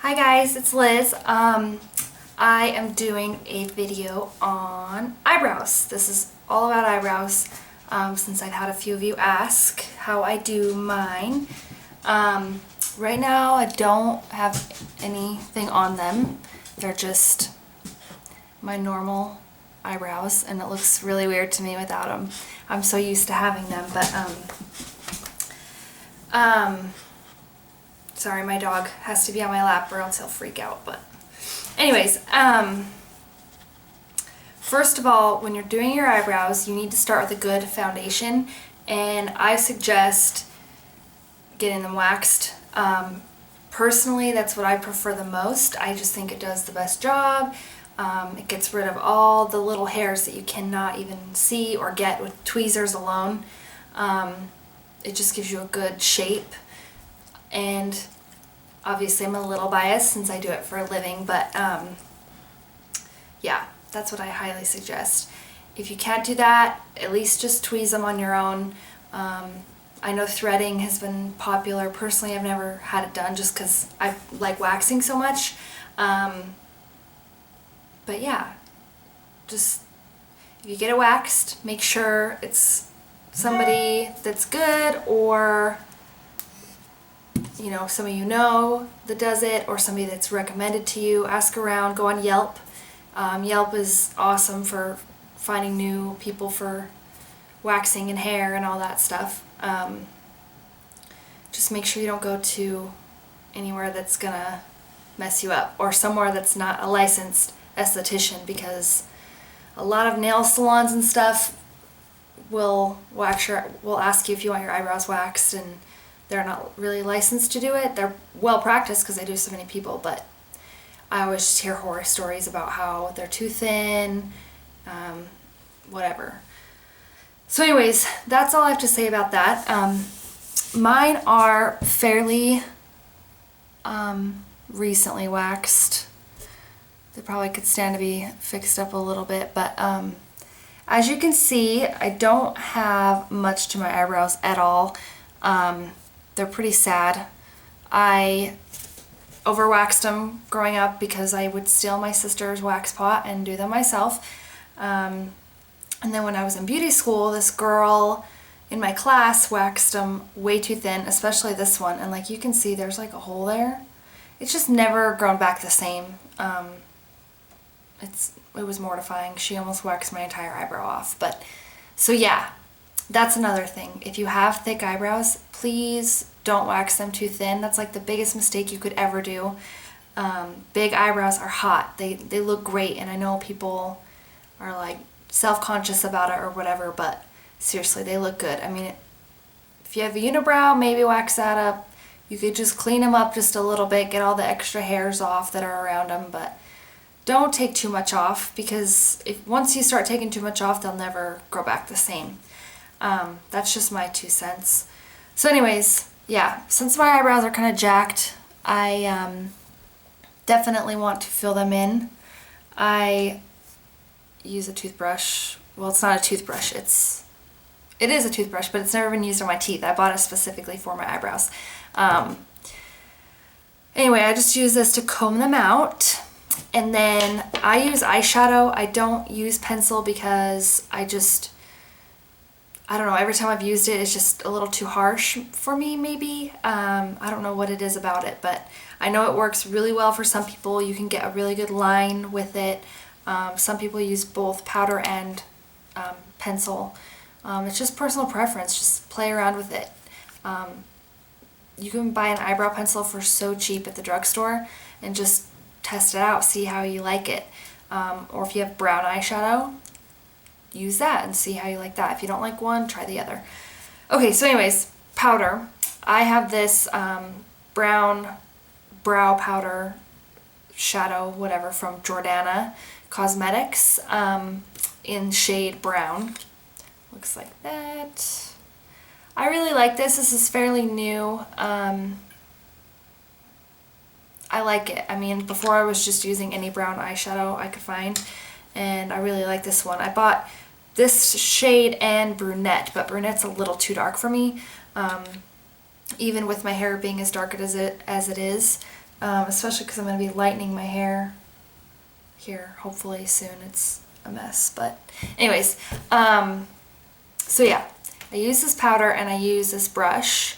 Hi guys, it's Liz. I am doing a video on eyebrows. This is all about eyebrows, since I've had a few of you ask how I do mine. Right now I don't have anything on them. They're just my normal eyebrows and it looks really weird to me without them. I'm so used to having them, but sorry, my dog has to be on my lap or else he'll freak out. But anyways, first of all, when you're doing your eyebrows, you need to start with a good foundation, and I suggest getting them waxed. Personally, that's what I prefer the most. I just think it does the best job. It gets rid of all the little hairs that you cannot even see or get with tweezers alone. It just gives you a good shape. And obviously I'm a little biased since I do it for a living, but yeah, that's what I highly suggest. If you can't do that, at least just tweeze them on your own. I know threading has been popular. Personally, I've never had it done just because I like waxing so much. But yeah, just if you get it waxed, make sure it's somebody that's good, or you know, somebody you know that does it, or somebody that's recommended to you. Ask around, go on Yelp. Yelp is awesome for finding new people for waxing and hair and all that stuff. Just make sure you don't go to anywhere that's gonna mess you up, or somewhere that's not a licensed esthetician, because a lot of nail salons and stuff will ask you if you want your eyebrows waxed, and they're not really licensed to do it. They're well practiced because they do so many people, but I always just hear horror stories about how they're too thin, whatever. So anyways, that's all I have to say about that. Mine are fairly recently waxed. They probably could stand to be fixed up a little bit, but as you can see, I don't have much to my eyebrows at all. They're pretty sad. I overwaxed them growing up because I would steal my sister's wax pot and do them myself. And then when I was in beauty school, this girl in my class waxed them way too thin, especially this one. And like you can see, there's like a hole there. It's just never grown back the same. It was mortifying. She almost waxed my entire eyebrow off. But so yeah, that's another thing. If you have thick eyebrows, please don't wax them too thin. That's like the biggest mistake you could ever do. Big eyebrows are hot. They look great, and I know people are like self-conscious about it or whatever, but seriously, they look good. I mean, if you have a unibrow, maybe wax that up. You could just clean them up just a little bit, get all the extra hairs off that are around them, but don't take too much off, because once you start taking too much off, they'll never grow back the same. That's just my 2 cents. So anyways, yeah, since my eyebrows are kind of jacked, I definitely want to fill them in. I use a toothbrush. Well, it's not a toothbrush. It is a toothbrush, but it's never been used on my teeth. I bought it specifically for my eyebrows. Anyway, I just use this to comb them out. And then I use eyeshadow. I don't use pencil because I don't know, every time I've used it, it's just a little too harsh for me, maybe. I don't know what it is about it, but I know it works really well for some people. You can get a really good line with it. Some people use both powder and pencil. It's just personal preference. Just play around with it. You can buy an eyebrow pencil for so cheap at the drugstore and just test it out, see how you like it. Or if you have brown eyeshadow, use that and see how you like that. If you don't like one, try the other. Okay, so anyways, powder. I have this brown brow powder, shadow, whatever, from Jordanna Cosmetics in shade brown. Looks like that. I really like this. This is fairly new. I like it. I mean, before I was just using any brown eyeshadow I could find, and I really like this one. I bought this shade and brunette, but brunette's a little too dark for me. Even with my hair being as dark as it is, especially because I'm going to be lightening my hair here hopefully soon. It's a mess, but anyways, so yeah, I use this powder and I use this brush.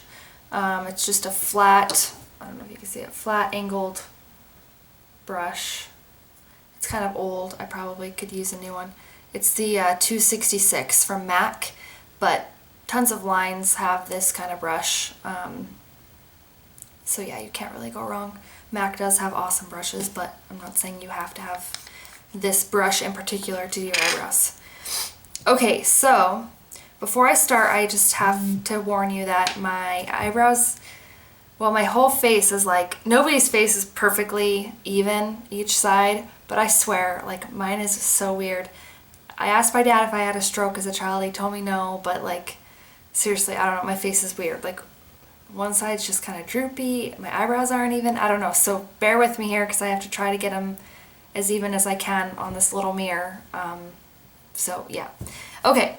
It's just a flat, I don't know if you can see it, flat angled brush. It's kind of old. I probably could use a new one. It's the 266 from MAC, but tons of lines have this kind of brush. So yeah, you can't really go wrong. MAC does have awesome brushes, but I'm not saying you have to have this brush in particular to do your eyebrows. Okay, so before I start, I just have to warn you that my eyebrows, well, my whole face is like, nobody's face is perfectly even each side, but I swear, like, mine is so weird. I asked my dad if I had a stroke as a child. He told me no, but like, seriously, I don't know, my face is weird. Like, one side's just kind of droopy, my eyebrows aren't even, I don't know, so bear with me here because I have to try to get them as even as I can on this little mirror. So yeah. Okay,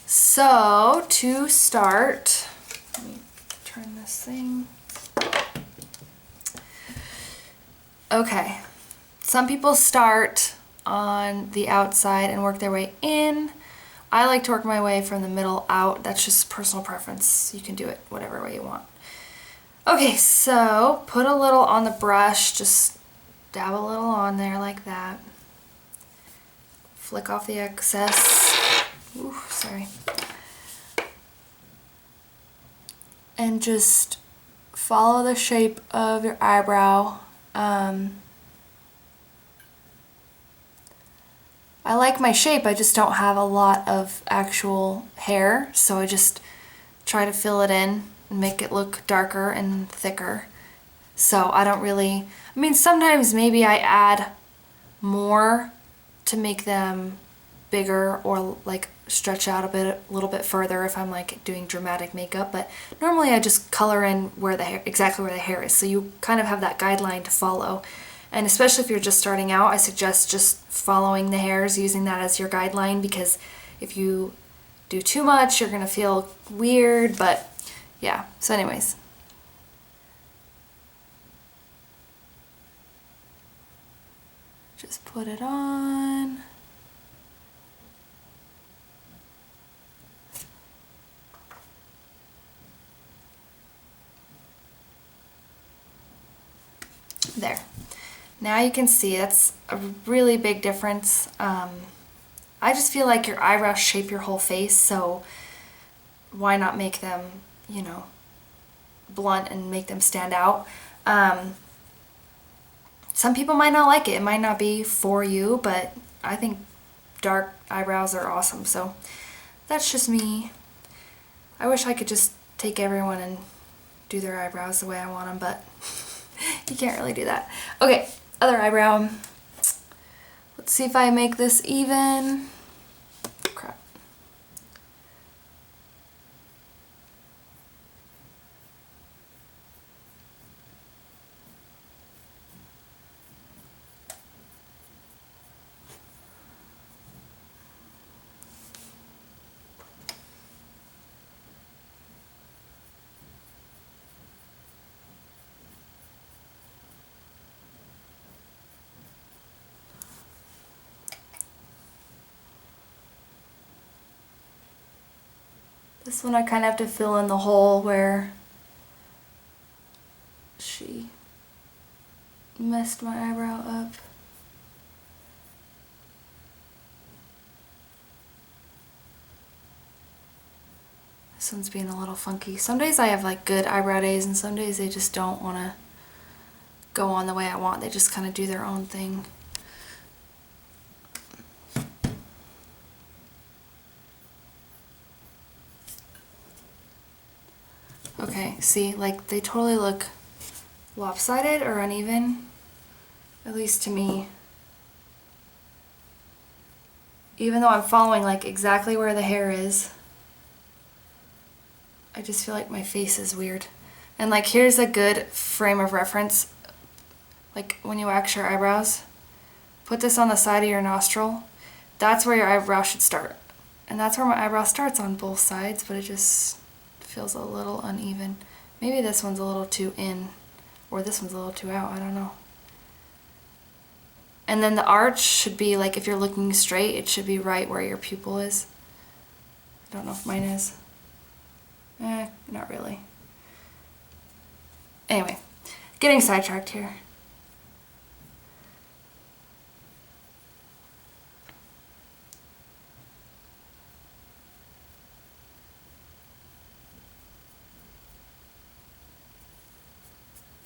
so to start, let me turn this thing. Okay, some people start on the outside and work their way in. I like to work my way from the middle out. That's just personal preference. You can do it whatever way you want. Okay, so put a little on the brush, just dab a little on there like that. Flick off the excess. Ooh, sorry. And just follow the shape of your eyebrow. I like my shape, I just don't have a lot of actual hair, so I just try to fill it in and make it look darker and thicker. So I don't really, I mean, sometimes maybe I add more to make them bigger or like stretch out a little bit further if I'm like doing dramatic makeup, but normally I just color in where the hair, exactly where the hair is, so you kind of have that guideline to follow. And especially if you're just starting out, I suggest just following the hairs, using that as your guideline, because if you do too much, you're gonna feel weird, but yeah, so anyways. Just put it on. There. Now you can see that's a really big difference. I just feel like your eyebrows shape your whole face, so why not make them, you know, blunt and make them stand out. Some people might not like it. It might not be for you, but I think dark eyebrows are awesome, so that's just me. I wish I could just take everyone and do their eyebrows the way I want them, but you can't really do that. Okay, other eyebrow. Let's see if I make this even. Crap. This one I kind of have to fill in the hole where she messed my eyebrow up. This one's being a little funky. Some days I have like good eyebrow days and some days they just don't want to go on the way I want. They just kind of do their own thing. Okay, see, like they totally look lopsided or uneven, at least to me. Even though I'm following like exactly where the hair is, I just feel like my face is weird. And like here's a good frame of reference. Like when you wax your eyebrows, put this on the side of your nostril. That's where your eyebrow should start. And that's where my eyebrow starts on both sides, but it just feels a little uneven. Maybe this one's a little too in. Or this one's a little too out, I don't know. And then the arch should be like, if you're looking straight, it should be right where your pupil is. I don't know if mine is. Not really. Anyway, getting sidetracked here.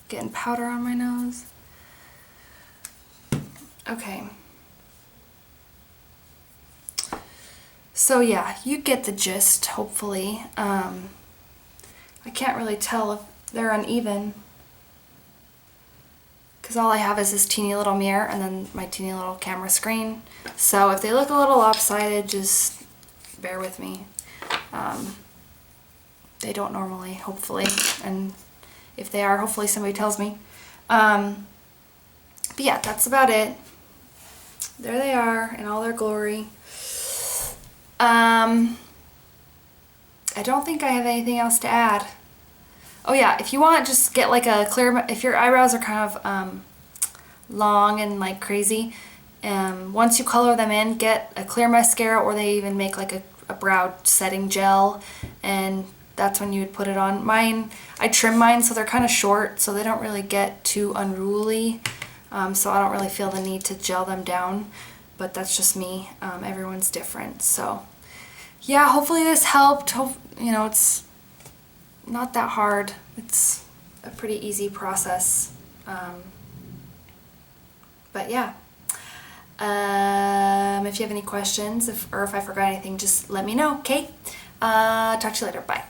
Getting powder on my nose. Okay. So yeah, you get the gist, hopefully. I can't really tell if they're uneven, because all I have is this teeny little mirror and then my teeny little camera screen. So if they look a little lopsided, just bear with me. They don't normally, hopefully, and if they are, hopefully somebody tells me. But yeah, that's about it. There they are in all their glory. I don't think I have anything else to add. Oh yeah, if you want, just get like a clear, if your eyebrows are kind of long and like crazy, once you color them in, get a clear mascara, or they even make like a brow setting gel, and that's when you would put it on. Mine, I trim mine so they're kind of short, so they don't really get too unruly, so I don't really feel the need to gel them down, but that's just me. Everyone's different. So yeah, hopefully this helped. You know, it's not that hard. It's a pretty easy process. But yeah, if you have any questions, or if I forgot anything, just let me know, okay? Talk to you later. Bye.